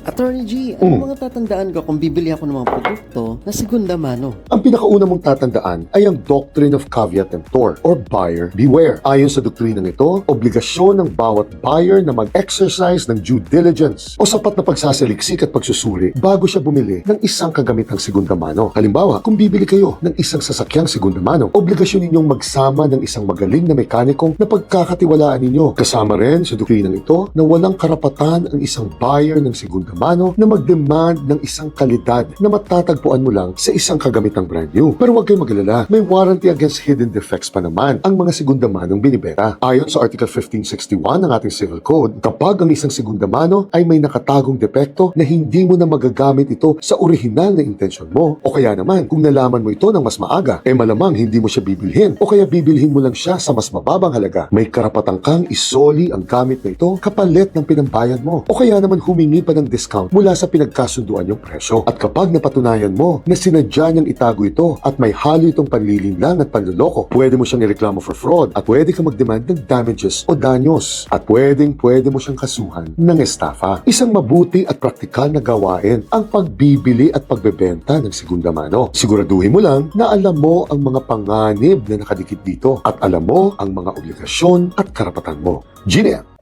Attorney G, ano mga tatandaan ko kung bibili ako ng mga produkto na segunda mano? Ang pinakauna mong tatandaan ay ang Doctrine of Caveat Emptor or Buyer Beware. Ayon sa doktrinang ito, obligasyon ng bawat buyer na mag-exercise ng due diligence o sapat na pagsasaliksik at pagsusuri bago siya bumili ng isang kagamitang segunda mano. Halimbawa, kung bibili kayo ng isang sasakyang segunda mano, obligasyon ninyong magsama ng isang magaling na mekanikong na pagkakatiwalaan ninyo. Kasama rin sa doktrinang ito na walang karapatan ang isang buyer ng segunda mano na mag-demand ng isang kalidad na matatagpuan mo lang sa isang kagamitang brand new. Pero huwag kayong mag-alala, may warranty against hidden defects pa naman ang mga segunda manong binibenta. Ayon sa Article 1561 ng ating Civil Code, kapag ang isang segunda mano ay may nakatagong depekto na hindi mo na magagamit ito sa orihinal na intensyon mo, o kaya naman kung nalaman mo ito ng mas maaga, malamang hindi mo siya bibilhin o kaya bibilhin mo lang siya sa mas mababang halaga, may karapatan kang isoli ang gamit na ito kapalit ng pinambayad mo, o kaya naman humingi pa ng discount mula sa pinagkasunduan yung presyo. At kapag napatunayan mo na sinadya niyang itago ito at may halo itong panlilinlang at panloloko, pwede mo siyang ireklamo for fraud at pwede kang mag-demand ng damages o danyos at pwede mo siyang kasuhan ng estafa. Isang mabuti at praktikal na gawain ang pagbibili at pagbebenta ng segunda mano. Siguraduhin mo lang na alam mo ang mga panganib na nakadikit dito at alam mo ang mga obligasyon at karapatan mo. Gina!